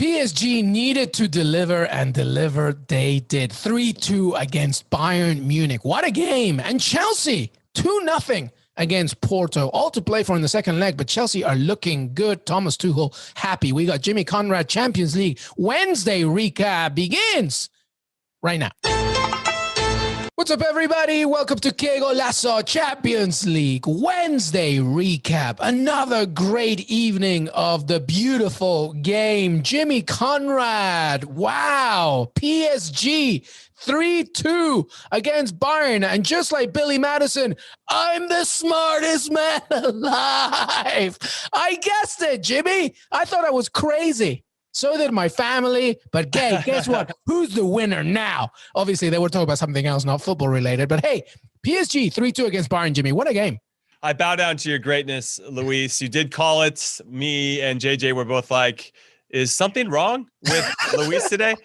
PSG needed to deliver, and deliver they did. 3-2 against Bayern Munich. What a game. And Chelsea, 2-0 against Porto. All to play for in the second leg, but Chelsea are looking good. Thomas Tuchel happy. We got Jimmy Conrad Champions League Wednesday recap begins right now. What's up, everybody? Welcome to Qué Golazo Champions League Wednesday recap. Another great evening of the beautiful game. Jimmy Conrad, wow. PSG 3-2 against Bayern. And just like Billy Madison, I'm the smartest man alive. I guessed it, Jimmy. I thought I was crazy. So did my family. But hey, guess what? Who's the winner now? Obviously, they were talking about something else, not football related. But hey, PSG 3-2 against Bayern, Jimmy. What a game. I bow down to your greatness, Luis. You did call it. Me and JJ were both like, is something wrong with Luis today?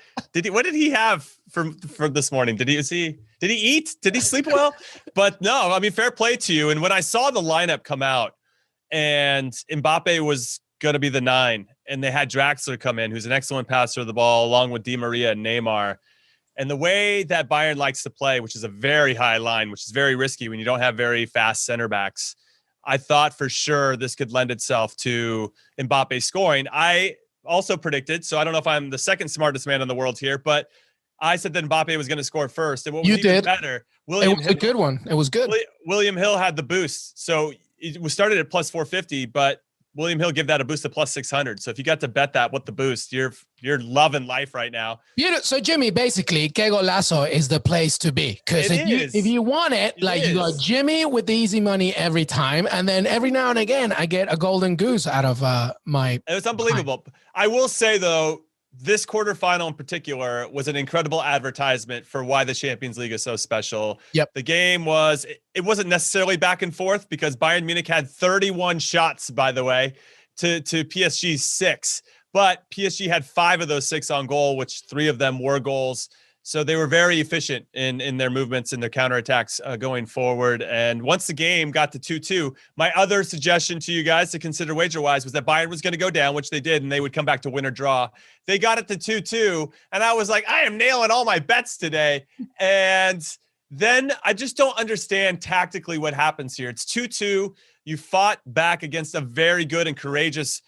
What did he have for this morning? Did he eat? Did he sleep well? But no, I mean, fair play to you. And when I saw the lineup come out and Mbappe was going to be the 9, and they had Draxler come in, who's an excellent passer of the ball, along with Di Maria and Neymar. And the way that Bayern likes to play, which is a very high line, which is very risky when you don't have very fast center backs, I thought for sure this could lend itself to Mbappe scoring. I also predicted, so I don't know if I'm the second smartest man in the world here, but I said that Mbappe was going to score first. And what was even better, it was a good one. It was good. William Hill had the boost. So it was started at plus 450, but William Hill give that a boost to plus 600. So if you got to bet that with the boost, you're loving life right now. So Jimmy, basically, Qué Golazo is the place to be. Because if you want it, you got Jimmy with the easy money every time. And then every now and again, I get a golden goose out of my... It was unbelievable. I will say, though, this quarterfinal in particular was an incredible advertisement for why the Champions League is so special. Yep. The game was, it wasn't necessarily back and forth because Bayern Munich had 31 shots, by the way, to PSG's 6. But PSG had 5 of those 6 on goal, which 3 of them were goals. So they were very efficient in their movements and their counterattacks going forward. And once the game got to 2-2, my other suggestion to you guys to consider wager-wise was that Bayern was going to go down, which they did, and they would come back to win or draw. They got it to 2-2, and I was like, I am nailing all my bets today. And then I just don't understand tactically what happens here. It's 2-2. You fought back against a very good and courageous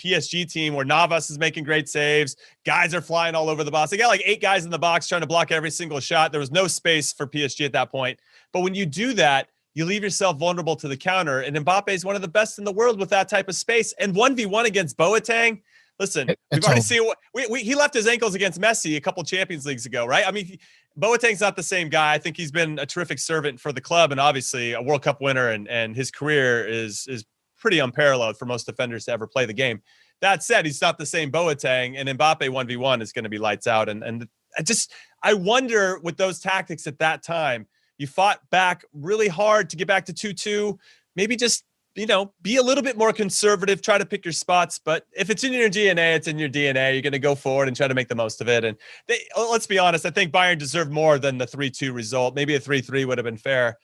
PSG team where Navas is making great saves. Guys are flying all over the box. They got like 8 guys in the box trying to block every single shot. There was no space for PSG at that point. But when you do that, you leave yourself vulnerable to the counter. And Mbappe is one of the best in the world with that type of space. And 1v1 against Boateng. Listen, we've already seen he left his ankles against Messi a couple Champions Leagues ago, right? I mean, Boateng's not the same guy. I think he's been a terrific servant for the club and obviously a World Cup winner. And his career is pretty unparalleled for most defenders to ever play the game. That said, he's not the same Boateng, and Mbappe 1v1 is going to be lights out. And I wonder with those tactics at that time, you fought back really hard to get back to 2-2, maybe just, be a little bit more conservative, try to pick your spots. But if it's in your DNA, it's in your DNA. You're going to go forward and try to make the most of it. And let's be honest, I think Bayern deserved more than the 3-2 result. Maybe a 3-3 would have been fair.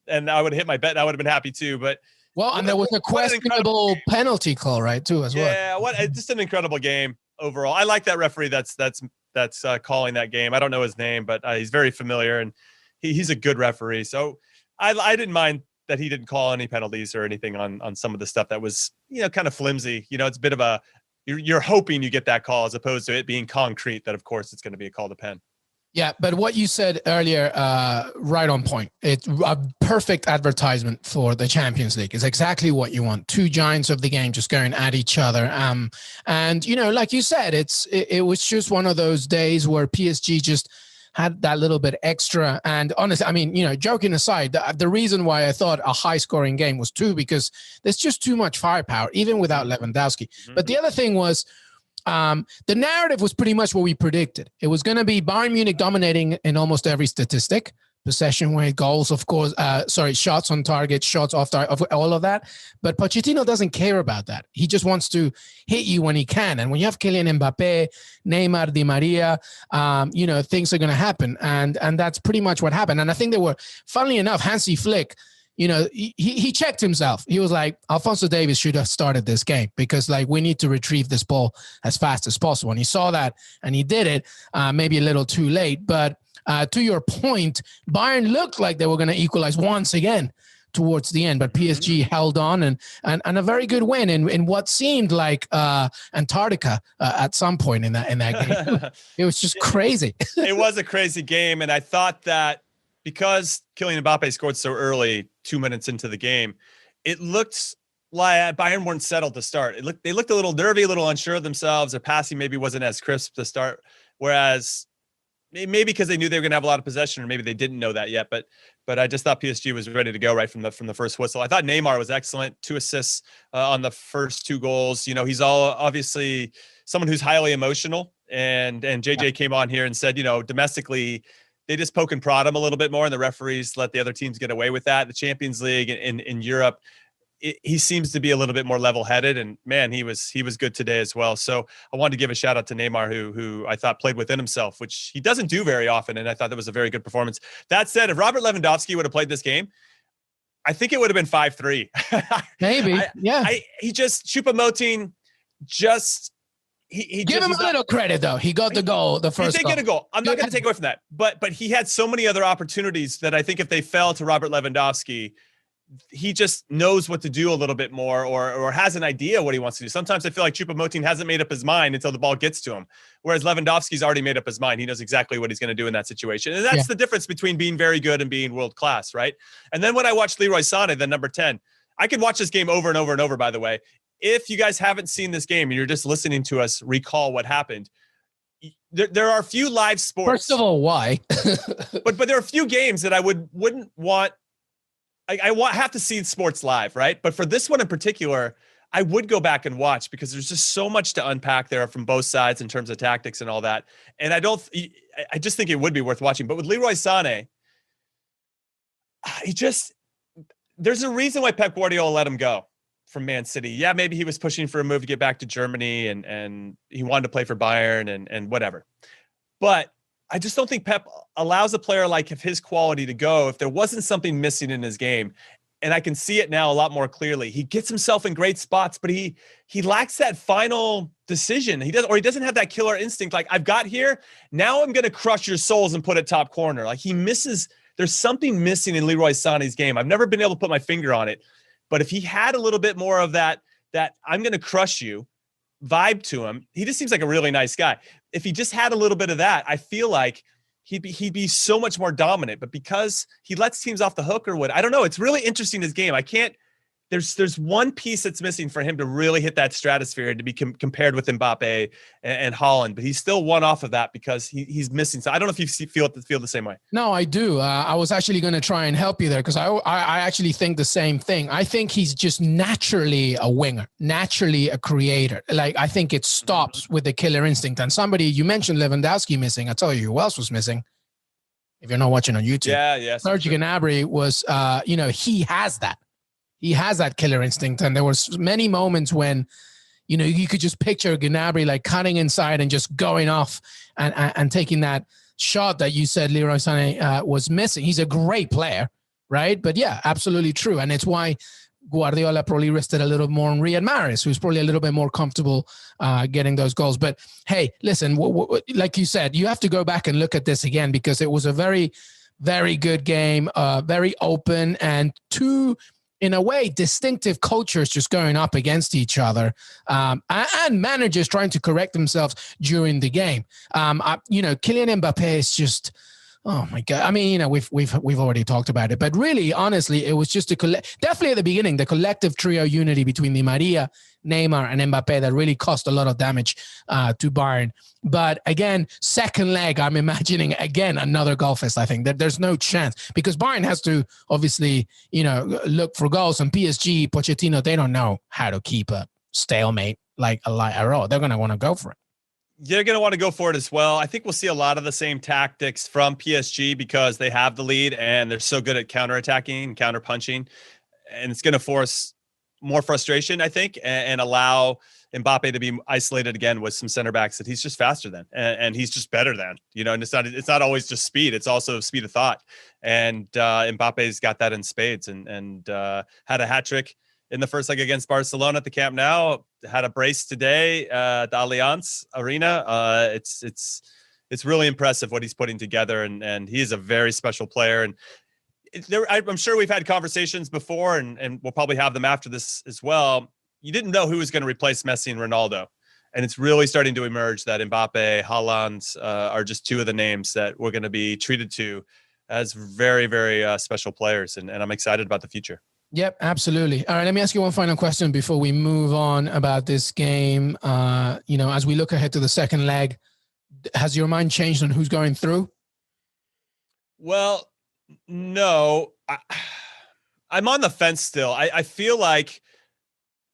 And I would have hit my bet and I would have been happy too. But well, and there was a questionable penalty call, right, too, as well. Yeah, just an incredible game overall. I like that referee that's calling that game. I don't know his name, but he's very familiar, and he's a good referee. So I didn't mind that he didn't call any penalties or anything on some of the stuff that was, kind of flimsy. It's a bit of you're hoping you get that call as opposed to it being concrete that, of course, it's going to be a call to pen. Yeah, but what you said earlier, right on point. It's a perfect advertisement for the Champions League. It's exactly what you want. 2 giants of the game just going at each other. And like you said, it was just one of those days where PSG just had that little bit extra. And honestly, I mean, joking aside, the reason why I thought a high-scoring game was 2 because there's just too much firepower, even without Lewandowski. Mm-hmm. But the other thing was, the narrative was pretty much what we predicted. It was going to be Bayern Munich dominating in almost every statistic. Possession rate, goals, of course, shots on target, shots off target, all of that. But Pochettino doesn't care about that. He just wants to hit you when he can. And when you have Kylian Mbappe, Neymar, Di Maria, things are going to happen. And that's pretty much what happened. And I think they were, funnily enough, Hansi Flick, he checked himself. He was like, Alphonso Davies should have started this game because like we need to retrieve this ball as fast as possible. And he saw that and he did it, maybe a little too late. But to your point, Bayern looked like they were going to equalize once again towards the end, but PSG held on and a very good win in what seemed like Antarctica at some point in that game. It was just crazy. It was a crazy game, and I thought that because Kylian Mbappe scored so early, 2 minutes into the game, it looked like Bayern weren't settled to start. They looked a little nervy, a little unsure of themselves. Their passing maybe wasn't as crisp to start, whereas maybe because they knew they were going to have a lot of possession, or maybe they didn't know that yet. But I just thought PSG was ready to go right from the first whistle. I thought Neymar was excellent, 2 assists on the first 2 goals. He's obviously someone who's highly emotional, and JJ came on here and said, domestically they just poke and prod him a little bit more, and the referees let the other teams get away with that. The Champions League in Europe, he seems to be a little bit more level-headed, and man, he was good today as well. So I wanted to give a shout out to Neymar, who I thought played within himself, which he doesn't do very often, and I thought that was a very good performance. That said, if Robert Lewandowski would have played this game, I think it would have been 5-3. Maybe, yeah. He just Choupo-Moting just. He give him a little credit though. He got the goal, the first. He did get a goal. I'm not going to take away from that, but he had so many other opportunities that I think if they fell to Robert Lewandowski, he just knows what to do a little bit more, or has an idea what he wants to do. Sometimes I feel like Choupo-Moting hasn't made up his mind until the ball gets to him, whereas Lewandowski's already made up his mind. He knows exactly what he's going to do in that situation, and that's the difference between being very good and being world class, right? And then when I watched Leroy Sané, the number 10, I could watch this game over and over and over. By the way, if you guys haven't seen this game and you're just listening to us recall what happened, there are a few live sports. First of all, why? but there are a few games that I wouldn't want. I have to see sports live, right? But for this one in particular, I would go back and watch because there's just so much to unpack there from both sides in terms of tactics and all that. And I just think it would be worth watching. But with Leroy Sané, there's a reason why Pep Guardiola let him go from Man City. Yeah, maybe he was pushing for a move to get back to Germany and he wanted to play for Bayern and whatever. But I just don't think Pep allows a player like his quality to go if there wasn't something missing in his game. And I can see it now a lot more clearly. He gets himself in great spots, but he lacks that final decision. He doesn't have that killer instinct. Like, I've got here, now I'm going to crush your souls and put it top corner. Like, he misses. There's something missing in Leroy Sané's game. I've never been able to put my finger on it. But if he had a little bit more of that I'm going to crush you vibe to him, he just seems like a really nice guy. If he just had a little bit of that, I feel like he'd be so much more dominant. But because he lets teams off the hook or what, I don't know. It's really interesting, this game. There's one piece that's missing for him to really hit that stratosphere and to be compared with Mbappe and Haaland, but he's still one off of that because he's missing. So I don't know if you feel the same way. No, I do. I was actually going to try and help you there because I actually think the same thing. I think he's just naturally a winger, naturally a creator. Like, I think it stops with the killer instinct. And you mentioned Lewandowski missing. I tell you who else was missing. If you're not watching on YouTube, yeah. Serge Gnabry was, he has that. He has that killer instinct. And there was many moments when, you could just picture Gnabry like cutting inside and just going off and taking that shot that you said Leroy Sané was missing. He's a great player, right? But yeah, absolutely true. And it's why Guardiola probably rested a little more on Riyad Mahrez, who's probably a little bit more comfortable getting those goals. But hey, listen, like you said, you have to go back and look at this again because it was a very, very good game, very open, and in a way, distinctive cultures just going up against each other, and managers trying to correct themselves during the game. Kylian Mbappe is just, oh my God. I mean, we've already talked about it, but really, honestly, it was just definitely at the beginning, the collective trio unity between Di Maria, Neymar, and Mbappe that really caused a lot of damage to Bayern. But again, second leg, I'm imagining again another goal fest. I think that there's no chance because Bayern has to obviously, look for goals, and PSG, Pochettino, they don't know how to keep a stalemate like a row. They're going to want to go for it. You're going to want to go for it as well. I think we'll see a lot of the same tactics from PSG because they have the lead and they're so good at counterattacking and counterpunching. And it's going to force more frustration, I think, and allow Mbappe to be isolated again with some center backs that he's just faster than, and he's just better than, and it's not always just speed. It's also speed of thought. And Mbappe's got that in spades and had a hat trick in the first leg against Barcelona at the Camp Nou, had a brace today at the Allianz Arena. It's really impressive what he's putting together. And he is a very special player. And I'm sure we've had conversations before, and we'll probably have them after this as well. You didn't know who was going to replace Messi and Ronaldo. And it's really starting to emerge that Mbappe, Haaland are just two of the names that we're going to be treated to as very, very special players. And I'm excited about the future. Yep, absolutely. All right, let me ask you one final question before we move on about this game. As we look ahead to the second leg, has your mind changed on who's going through? Well, no. I'm on the fence still. I feel like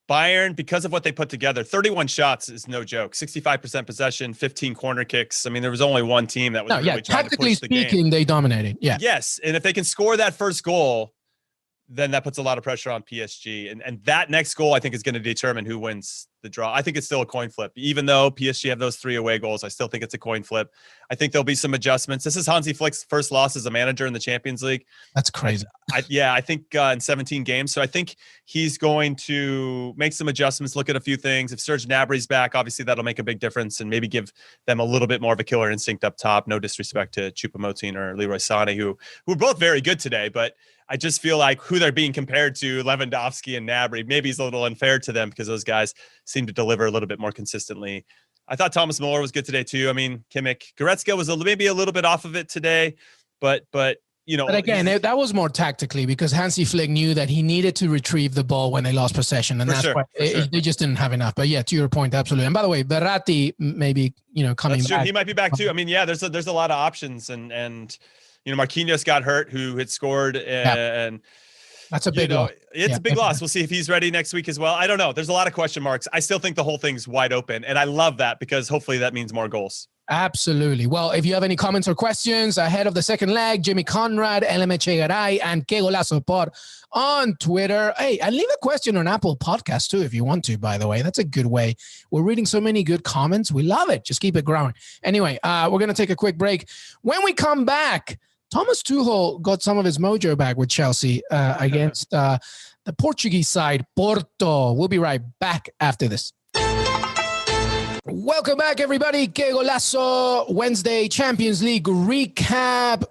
Bayern, because of what they put together, 31 shots is no joke. 65% possession, 15 corner kicks. I mean, there was only one team that was really trying to push the game. Tactically speaking, they dominated. Yeah. Yes, and if they can score that first goal, then that puts a lot of pressure on PSG. And that next goal, I think, is going to determine who wins the draw. I think it's still a coin flip. Even though PSG have those 3 away goals, I still think it's a coin flip. I think there'll be some adjustments. This is Hansi Flick's first loss as a manager in the Champions League. That's crazy. I think in 17 games. So I think he's going to make some adjustments, look at a few things. If Serge Gnabry's back, obviously that'll make a big difference and maybe give them a little bit more of a killer instinct up top. No disrespect to Choupo-Moting or Leroy Sané, who were both very good today, but I just feel like who they're being compared to, Lewandowski and Gnabry, maybe is a little unfair to them because those guys seem to deliver a little bit more consistently. I thought Thomas Muller was good today too. I mean, Kimmich, Goretzka was maybe a little bit off of it today, but again, that was more tactically because Hansi Flick knew that he needed to retrieve the ball when they lost possession, and that's why they just didn't have enough. But yeah, to your point, absolutely. And by the way, Verratti maybe coming back. He might be back too. I mean, yeah, there's a lot of options, and Marquinhos got hurt, who had scored, and that's a big loss. It's a big loss. We'll see if he's ready next week as well. I don't know. There's a lot of question marks. I still think the whole thing's wide open, and I love that because hopefully that means more goals. Absolutely. Well, if you have any comments or questions ahead of the second leg, Jimmy Conrad, Echegaray, and Qué Golazo Pod on Twitter. Hey, and leave a question on Apple Podcasts too if you want to, by the way. That's a good way. We're reading so many good comments. We love it. Just keep it growing. Anyway, we're going to take a quick break. When we come back, Thomas Tuchel got some of his mojo back with Chelsea against the Portuguese side, Porto. We'll be right back after this. Welcome back, everybody. Qué Golazo Wednesday Champions League recap.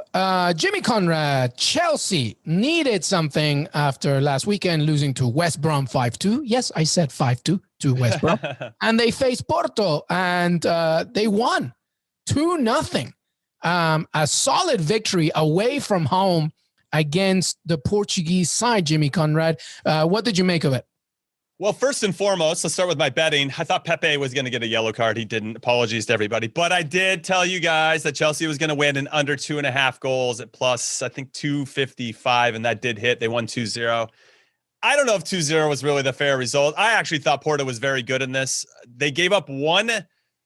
Jimmy Conrad, Chelsea needed something after last weekend losing to West Brom 5-2. Yes, I said 5-2 to West Brom. And they faced Porto, and they won 2-0. A solid victory away from home against the Portuguese side, Jimmy Conrad. What did you make of it? Well, first and foremost, let's start with my betting. I thought Pepe was going to get a yellow card. He didn't. Apologies to everybody. But I did tell you guys that Chelsea was going to win in under 2.5 goals at plus, I think, 255, and that did hit. They won 2-0. I don't know if 2-0 was really the fair result. I actually thought Porto was very good in this. They gave up one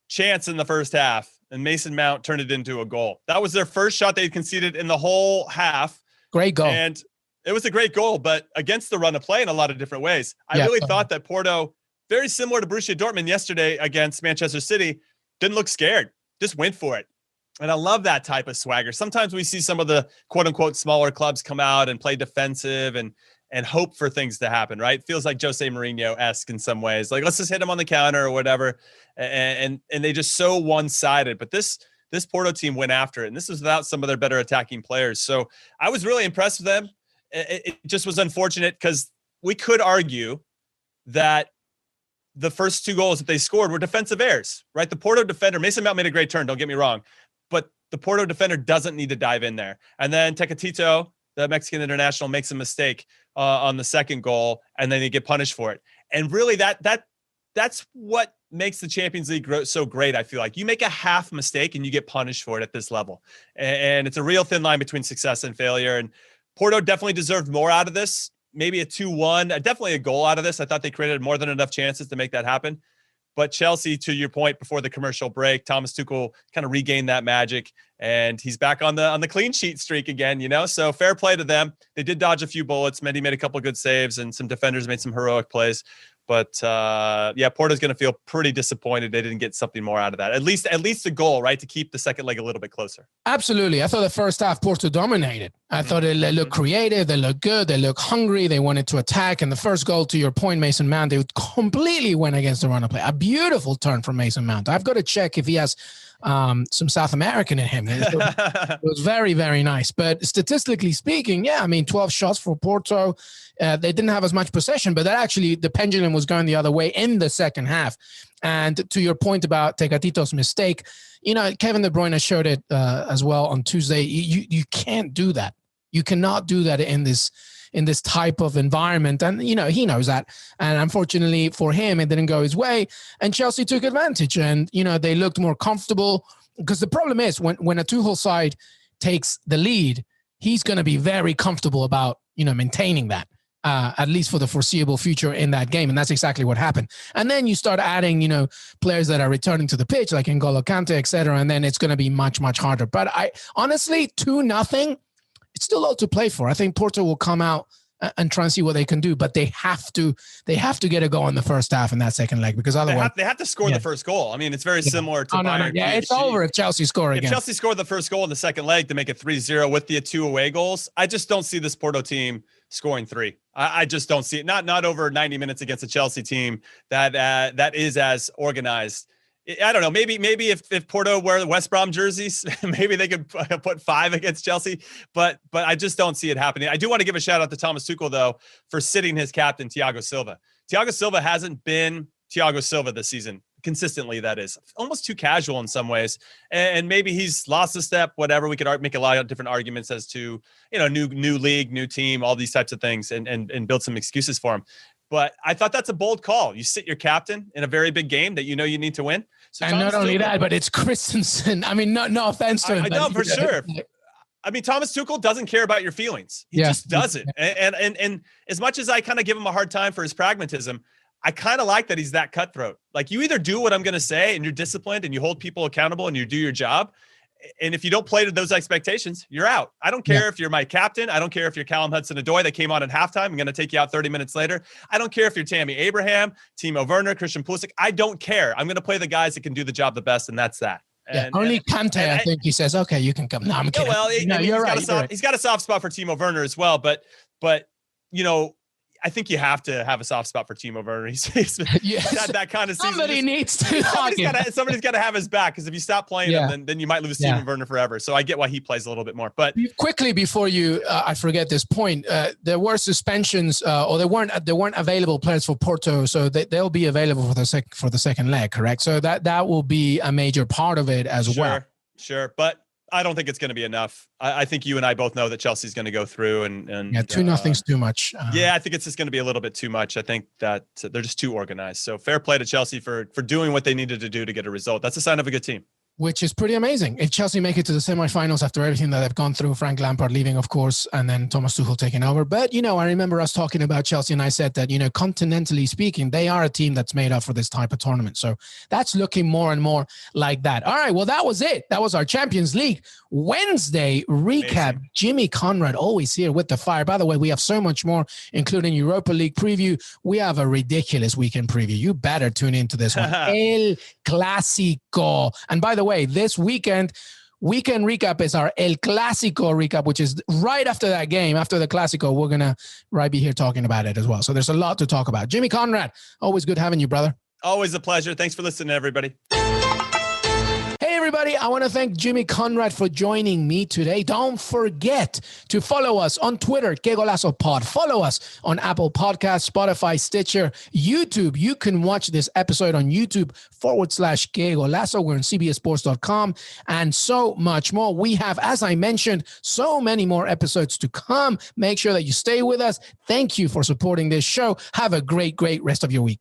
chance in the first half, and Mason Mount turned it into a goal. That was their first shot they conceded in the whole half. Great goal. And it was a great goal, but against the run of play in a lot of different ways. I really thought that Porto, very similar to Borussia Dortmund yesterday against Manchester City, didn't look scared, just went for it. And I love that type of swagger. Sometimes we see some of the quote unquote smaller clubs come out and play defensive and hope for things to happen, right? Feels like Jose Mourinho-esque in some ways. Like, let's just hit him on the counter or whatever. And they just so one-sided. But this Porto team went after it, and this was without some of their better attacking players. So I was really impressed with them. It just was unfortunate because we could argue that the first 2 goals that they scored were defensive errors, right? The Porto defender, Mason Mount made a great turn, don't get me wrong, but the Porto defender doesn't need to dive in there. And then Tecatito, the Mexican international, makes a mistake on the second goal, and then they get punished for it. And really that's what makes the Champions League so great. I feel like you make a half mistake and you get punished for it at this level. And it's a real thin line between success and failure. And Porto definitely deserved more out of this, maybe a 2-1, definitely a goal out of this. I thought they created more than enough chances to make that happen. But Chelsea, to your point before the commercial break, Thomas Tuchel kind of regained that magic, and he's back on the clean sheet streak again, So fair play to them. They did dodge a few bullets. Mendy made a couple of good saves, and some defenders made some heroic plays. But Porto's going to feel pretty disappointed they didn't get something more out of that. At least the goal, right, to keep the second leg a little bit closer. Absolutely. I thought the first half Porto dominated. I thought they looked creative. They looked good. They looked hungry. They wanted to attack. And the first goal, to your point, Mason Mount, they completely went against the run of play. A beautiful turn from Mason Mount. I've got to check if he has some South American in him. It was very, very nice. But statistically speaking, 12 shots for Porto. They didn't have as much possession, but that actually, the pendulum was going the other way in the second half. And to your point about Tecatito's mistake, Kevin De Bruyne showed it as well on Tuesday. You can't do that. You cannot do that in this type of environment. And, he knows that. And unfortunately for him, it didn't go his way. And Chelsea took advantage. And, they looked more comfortable. Because the problem is when a Tuchel side takes the lead, he's going to be very comfortable about, maintaining that. At least for the foreseeable future in that game. And that's exactly what happened. And then you start adding, players that are returning to the pitch, like N'Golo Kante, et cetera. And then it's going to be much, much harder. But I honestly, 2-0, it's still a lot to play for. I think Porto will come out and try and see what they can do, but they have to get a goal in the first half in that second leg, because otherwise they have to score the first goal. I mean, it's very similar to Bayern. Yeah, it's over if Chelsea score again. If Chelsea scored the first goal in the second leg to make it 3-0 with the 2 away goals, I just don't see this Porto team scoring 3. I just don't see it. Not over 90 minutes against a Chelsea team that is as organized. I don't know. Maybe if Porto wear the West Brom jerseys, maybe they could put 5 against Chelsea. But I just don't see it happening. I do want to give a shout out to Thomas Tuchel, though, for sitting his captain, Thiago Silva. Thiago Silva hasn't been Thiago Silva this season. Consistently, that is. Almost too casual in some ways. And maybe he's lost a step, whatever. We could make a lot of different arguments as to, new league, new team, all these types of things, and build some excuses for him. But I thought that's a bold call. You sit your captain in a very big game that you need to win. So and Thomas not only Tuchel, that, but it's Christensen. I mean, no offense to him. I know, for sure. I mean, Thomas Tuchel doesn't care about your feelings. He just doesn't. And as much as I kind of give him a hard time for his pragmatism, I kind of like that he's that cutthroat. Like, you either do what I'm going to say and you're disciplined and you hold people accountable and you do your job. And if you don't play to those expectations, you're out. I don't care if you're my captain. I don't care if you're Callum Hudson-Odoi that came on at halftime. I'm going to take you out 30 minutes later. I don't care if you're Tammy Abraham, Timo Werner, Christian Pulisic. I don't care. I'm going to play the guys that can do the job the best, and that's that. Only Kante, I think he says, okay, you can come. No, I'm kidding. Well, he's got a soft spot for Timo Werner as well, but I think you have to have a soft spot for Timo Werner. He's had that kind of season. Somebody needs to. Somebody's got to have his back, because if you stop playing him, then you might lose Timo Werner forever. So I get why he plays a little bit more. But quickly before I forget this point, there were suspensions, or there weren't available players for Porto, so they'll be available for the second leg, correct? So that will be a major part of it as well. Sure, but I don't think it's going to be enough. I think you and I both know that Chelsea's going to go through and 2-0's too much. I think it's just going to be a little bit too much. I think that they're just too organized. So fair play to Chelsea for doing what they needed to do to get a result. That's a sign of a good team. Which is pretty amazing. If Chelsea make it to the semifinals after everything that they've gone through, Frank Lampard leaving, of course, and then Thomas Tuchel taking over. But, I remember us talking about Chelsea, and I said that, continentally speaking, they are a team that's made up for this type of tournament. So that's looking more and more like that. All right, well, that was it. That was our Champions League Wednesday recap. Amazing. Jimmy Conrad, always here with the fire. By the way, we have so much more, including Europa League preview. We have a ridiculous weekend preview. You better tune into this one. El Clásico. And by the way, this weekend recap is our El Clásico recap, which is right after that game, after the Clásico. We're going to be here talking about it as well. So there's a lot to talk about. Jimmy Conrad, always good having you, brother. Always a pleasure. Thanks for listening, everybody. Hey, everybody. I want to thank Jimmy Conrad for joining me today. Don't forget to follow us on Twitter, Qué Golazo Pod. Follow us on Apple Podcasts, Spotify, Stitcher, YouTube. You can watch this episode on YouTube/Qué Golazo. We're on CBSSports.com and so much more. We have, as I mentioned, so many more episodes to come. Make sure that you stay with us. Thank you for supporting this show. Have a great, great rest of your week.